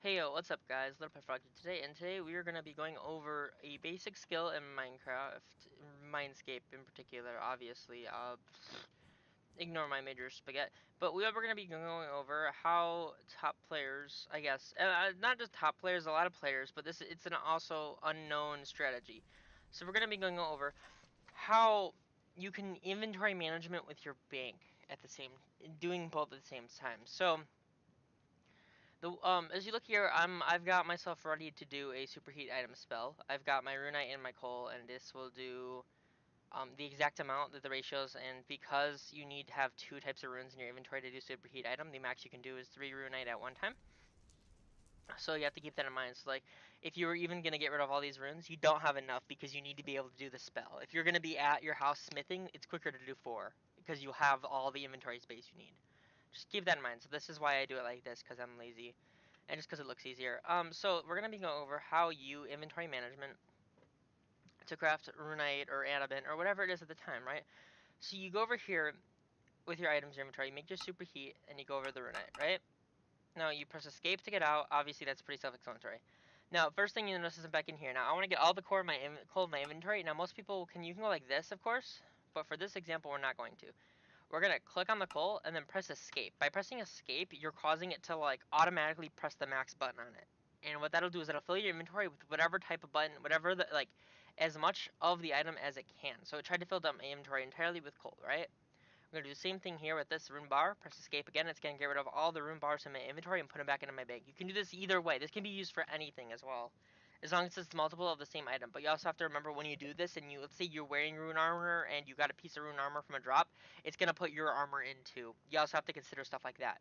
Hey yo, what's up guys? Little Pet Frog here today, and today we are going to be going over a basic skill in Minecraft, MineScape in particular, obviously. Ignore my major spaghetti. But we are going to be going over how top players, I guess, not just top players, a lot of players, but it's an also unknown strategy. So we're going to be going over how you can inventory management with your bank at the same, doing both at the same time. So as you look here, I've got myself ready to do a superheat item spell. I've got my runite and my coal, and this will do the exact amount that the ratios. And because you need to have two types of runes in your inventory to do superheat item, the max you can do is 3 runite at one time. So you have to keep that in mind. So like, if you were even gonna get rid of all these runes, you don't have enough because you need to be able to do the spell. If you're gonna be at your house smithing, it's quicker to do 4 because you have all the inventory space you need. Just keep that in mind. So this is why I do it like this, because I'm lazy and just because it looks easier. So we're gonna be going over how you inventory management to craft runite or adamant or whatever it is at the time, right? So you go over here with your items in your inventory, you make your superheat, and you go over the runite, right? Now you press escape to get out. Obviously that's pretty self-explanatory. Now first thing you notice is I'm back in here. Now I want to get all the coal in my inventory. Now most people you can go like this, of course, but for this example we're not going to. We're gonna click on the coal and then press escape. By pressing escape, you're causing it to like automatically press the max button on it. And what that'll do is it'll fill your inventory with whatever type of button, whatever the like, as much of the item as it can. So it tried to fill up my inventory entirely with coal, right? We're gonna do the same thing here with this rune bar. Press escape again. It's gonna get rid of all the rune bars in my inventory and put them back into my bag. You can do this either way. This can be used for anything as well, as long as it's multiple of the same item. But you also have to remember when you do this, and let's say you're wearing rune armor and you got a piece of rune armor from a drop, it's gonna put your armor into. You also have to consider stuff like that.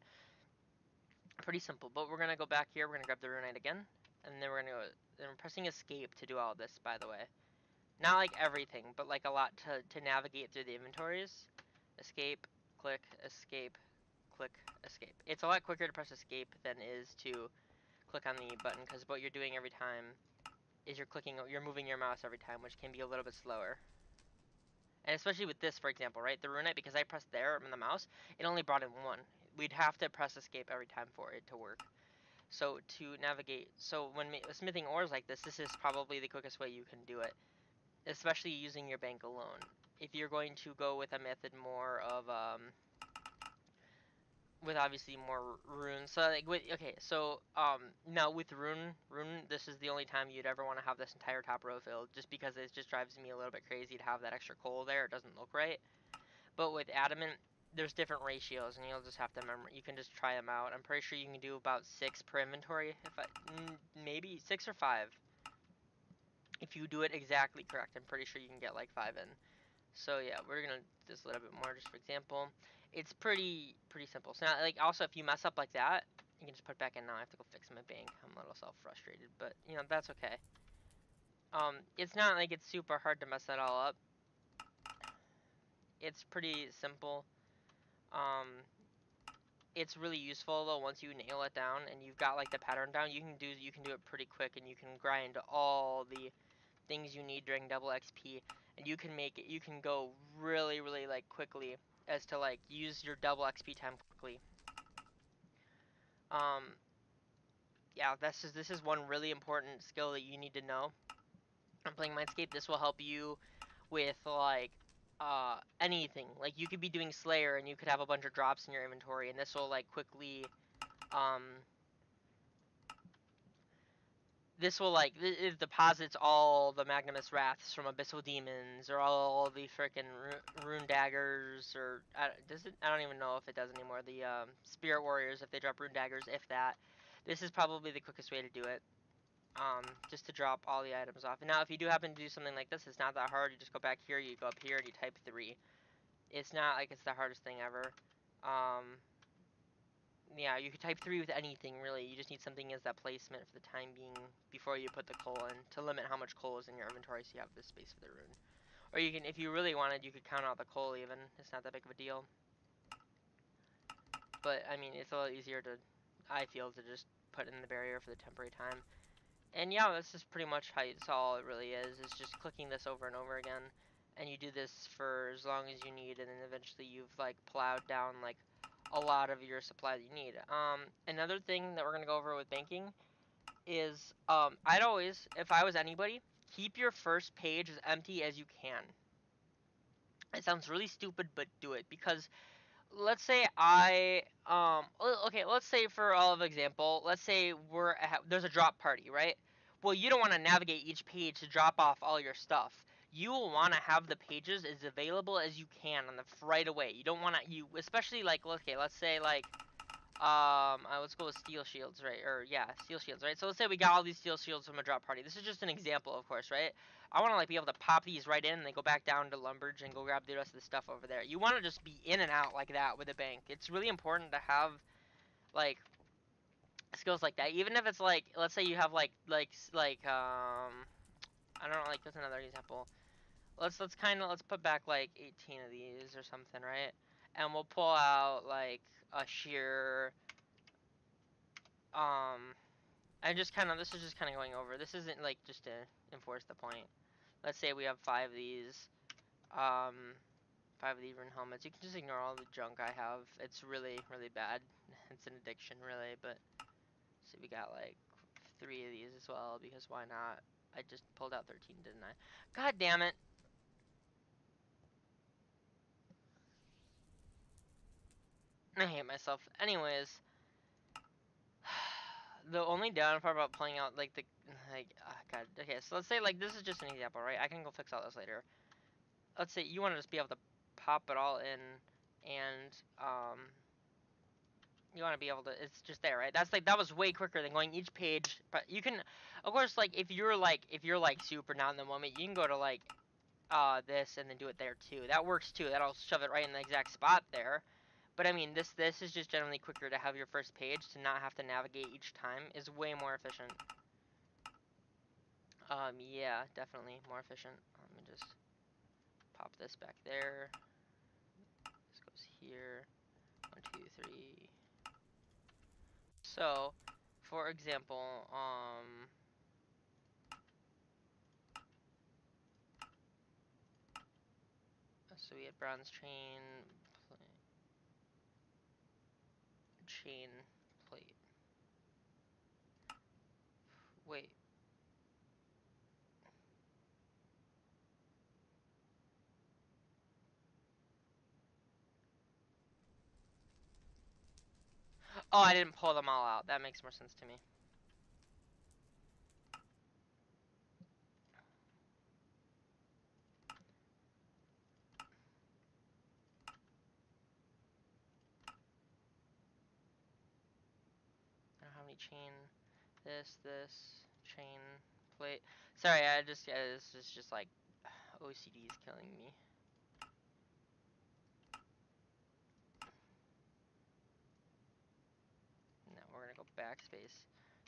Pretty simple. But we're gonna go back here. We're gonna grab the runite again, and then we're gonna go. Then we're pressing escape to do all this. By the way, not like everything, but like a lot to navigate through the inventories. Escape, click, escape, click, escape. It's a lot quicker to press escape than is to click on the button, because what you're doing every time is you're moving your mouse every time, which can be a little bit slower. And especially with this, for example, right? The runite, because I pressed there on the mouse, it only brought in one. We'd have to press escape every time for it to work. So to navigate, so when smithing ores like this is probably the quickest way you can do it, especially using your bank alone. If you're going to go with a method more of with obviously more runes. So like okay, so now with rune, this is the only time you'd ever want to have this entire top row filled, just because it just drives me a little bit crazy to have that extra coal there. It doesn't look right. But with adamant, there's different ratios, and you'll just have to remember. You can just try them out. I'm pretty sure you can do about 6 per inventory, maybe 6 or 5. If you do it exactly correct, I'm pretty sure you can get like 5 in. So yeah, we're gonna do this a little bit more, just for example. It's pretty simple. So now, like, also if you mess up like that, you can just put it back in. Now I have to go fix my bank. I'm a little self-frustrated, but that's okay. It's not like it's super hard to mess that all up. It's pretty simple. Um, it's really useful though once you nail it down and you've got like the pattern down. You can do it pretty quick, and you can grind all the things you need during double XP, and you can make it. You can go really like quickly as to like use your double XP time quickly. Um, yeah, this is one really important skill that you need to know. I'm playing MineScape. This will help you with like anything. Like you could be doing Slayer and you could have a bunch of drops in your inventory, and this will like quickly um this will like it deposits all the Magnimus Wraths from Abyssal Demons, or all the frickin' Rune Daggers, or does it? I don't even know if it does anymore. The Spirit Warriors, if they drop Rune Daggers, if that. This is probably the quickest way to do it. Just to drop all the items off. And now, if you do happen to do something like this, it's not that hard. You just go back here, you go up here, and you type 3. It's not like it's the hardest thing ever. Um, yeah, you could type 3 with anything, really. You just need something as that placement for the time being before you put the coal in, to limit how much coal is in your inventory so you have the space for the rune. Or you can, if you really wanted, you could count out the coal even. It's not that big of a deal. But, I mean, it's a little easier to, I feel, to just put in the barrier for the temporary time. And yeah, this is pretty much that's all it really is. It's just clicking this over and over again. And you do this for as long as you need, and then eventually you've, like, plowed down, like, a lot of your supply that you need. Another thing that we're going to go over with banking is I'd always, if I was anybody, keep your first page as empty as you can. It sounds really stupid, but do it, because let's say okay, let's say for all of example, let's say there's a drop party, right? Well, you don't want to navigate each page to drop off all your stuff. You will want to have the pages as available as you can on the right away. You don't want to, you especially like, okay, let's say like let's go with steel shields, right? Or yeah, steel shields, right? So let's say we got all these steel shields from a drop party. This is just an example, of course, right? I want to like be able to pop these right in and then go back down to Lumbridge and go grab the rest of the stuff over there. You want to just be in and out like that with a bank. It's really important to have like skills like that. Even if it's like, let's say you have I don't know, like that's another example. Let's put back like 18 of these or something, right? And we'll pull out like a sheer um this is just kind of going over. This isn't like just to enforce the point. Let's say we have five of these, um, five of these rune helmets. You can just ignore all the junk I have. It's really, really bad. It's an addiction, really. But see, we got like three of these as well, because why not? I just pulled out 13, didn't I? God damn it. I hate myself. Anyways, the only downfall about playing out like God. Okay, so let's say like this is just an example, right? I can go fix all this later. Let's say you want to just be able to pop it all in, and you want to be able to, it's just there, right? That was way quicker than going each page. But you can, of course, like if you're like super not in the moment, you can go to like this and then do it there too. That works too. That'll shove it right in the exact spot there. But I mean, this is just generally quicker to have your first page, to not have to navigate each time is way more efficient. Yeah, definitely more efficient. Let me just pop this back there. This goes here. 1, 2, 3. So, for example, so we had bronze chain plate. Wait. Oh, I didn't pull them all out. That makes more sense to me. I don't have any chain. This chain plate. Sorry, this is just like OCD is killing me. Now we're gonna go backspace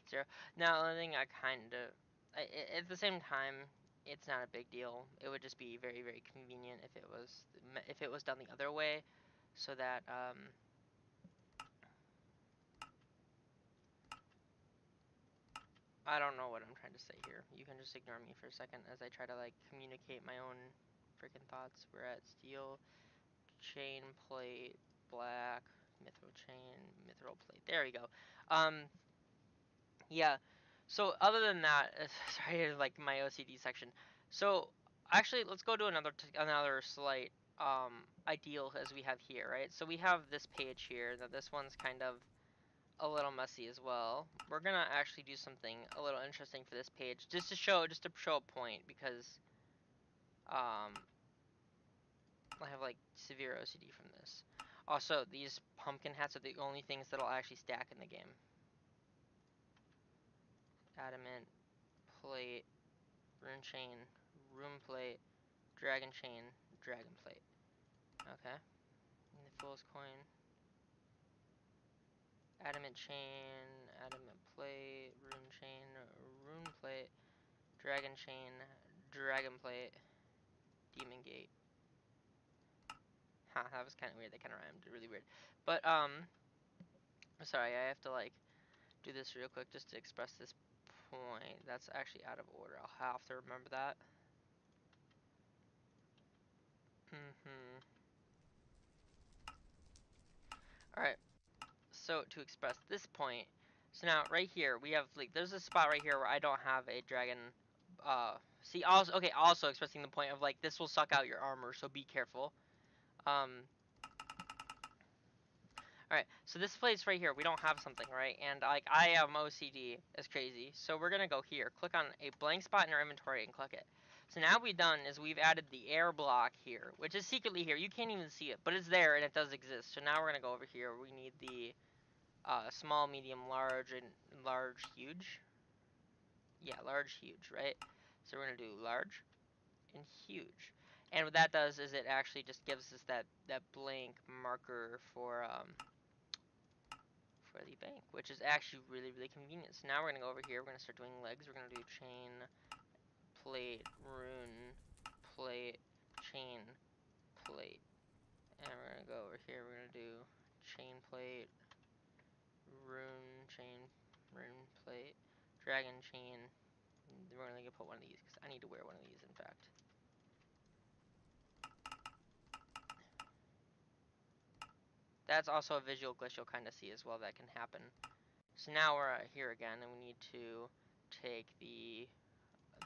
0. Now, the thing at the same time, it's not a big deal. It would just be very, very convenient if it was done the other way, so that I don't know what I'm trying to say here. You can just ignore me for a second as I try to like communicate my own freaking thoughts. We're at steel, chain plate, black, mithril plate. There we go. Yeah. So other than that, sorry, like my OCD section. So actually, let's go to another slight ideal as we have here, right? So we have this page here. Now this one's kind of a little messy as well. We're gonna actually do something a little interesting for this page, just to show a point, because um, I have like severe OCD from this. Also, these pumpkin hats are the only things that'll actually stack in the game. Adamant plate, rune chain, rune plate, dragon chain, dragon plate. Okay. And the fool's coin. Adamant chain, adamant plate, rune plate, dragon chain, dragon plate, demon gate. Ha, that was kind of weird. That kind of rhymed. Really weird. But, sorry, I have to, like, do this real quick just to express this point. That's actually out of order. I'll have to remember that. Alright. So, to express this point, So now right here we have like there's a spot right here where I don't have a dragon. See also okay. Also expressing the point of like this will suck out your armor, so be careful. All right. So this place right here we don't have something right, and like I am OCD is crazy. So we're gonna go here, click on a blank spot in our inventory and click it. So now we've done is we've added the air block here, which is secretly here. You can't even see it, but it's there and it does exist. So now we're gonna go over here. We need the small, medium, large, and large, huge. Yeah, large, huge, right? So we're gonna do large and huge. And what that does is it actually just gives us that blank marker for the bank, which is actually really convenient. So now we're gonna go over here. We're gonna start doing legs. We're gonna do chain, plate, rune, plate, chain, plate, and we're gonna go over here. We're gonna do chain plate, rune, chain, rune plate, dragon chain. We're gonna put one of these because I need to wear one of these. In fact. That's also a visual glitch you'll kind of see as well that can happen. So now we're here again, and we need to take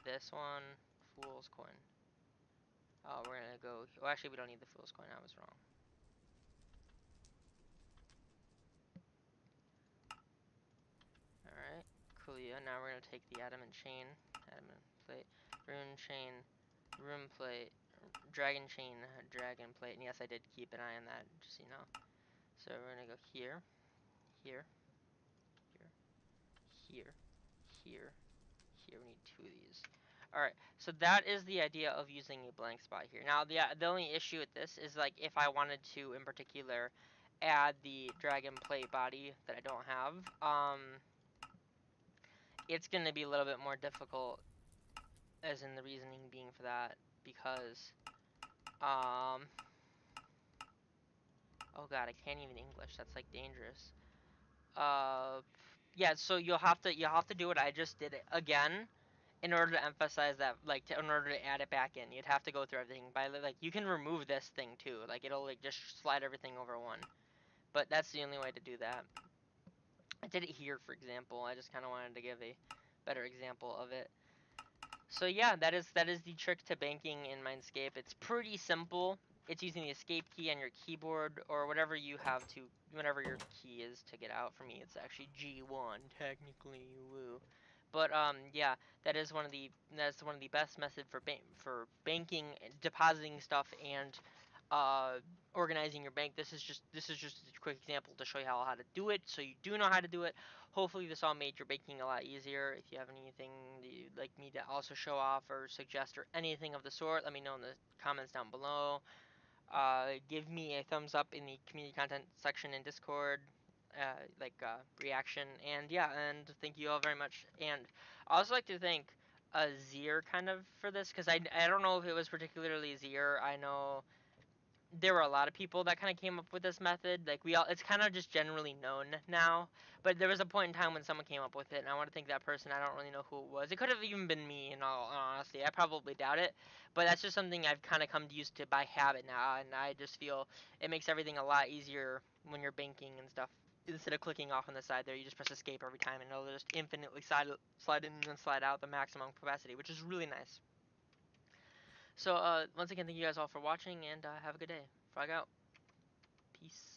this one, Fool's Coin. We're gonna go. Well, actually, we don't need the Fool's Coin. I was wrong. All right, cool. Yeah. Now we're gonna take the adamant chain, adamant plate, rune chain, rune plate, dragon chain, dragon plate. And yes, I did keep an eye on that, just so you know. So we're gonna go here, here, here, here, here, here. We need two of these. Alright, so that is the idea of using a blank spot here. Now, the only issue with this is, like, if I wanted to, in particular, add the dragon plate body that I don't have, it's going to be a little bit more difficult, as in the reasoning being for that, because, oh god, I can't even English, that's, like, dangerous. Yeah, so you'll have to do what I just did again, in order to emphasize that, like, in order to add it back in, you'd have to go through everything. By like, you can remove this thing too. Like, it'll like just slide everything over one. But that's the only way to do that. I did it here, for example. I just kind of wanted to give a better example of it. So yeah, that is the trick to banking in MineScape. It's pretty simple. It's using the escape key on your keyboard or whatever you have to, whatever your key is to get out. For me, it's actually G1 technically. Woo. But yeah, that's one of the best methods for banking, depositing stuff, and uh, organizing your bank. This is just a quick example to show you how to do it, so you do know how to do it. Hopefully this all made your banking a lot easier. If you have anything that you'd like me to also show off or suggest or anything of the sort, let me know in the comments down below. Give me a thumbs up in the community content section in Discord, reaction, and yeah, and thank you all very much. And I also like to thank Zier kind of for this, because I don't know if it was particularly Zier. I know there were a lot of people that kind of came up with this method. Like, it's kind of just generally known now. But there was a point in time when someone came up with it, and I want to thank that person. I don't really know who it was. It could have even been me, in all honesty. I probably doubt it. But that's just something I've kind of come to use to by habit now, and I just feel it makes everything a lot easier when you're banking and stuff. Instead of clicking off on the side there, you just press escape every time, and it'll just infinitely slide in and slide out the maximum capacity, which is really nice. So, once again, thank you guys all for watching, and have a good day. Frog out. Peace.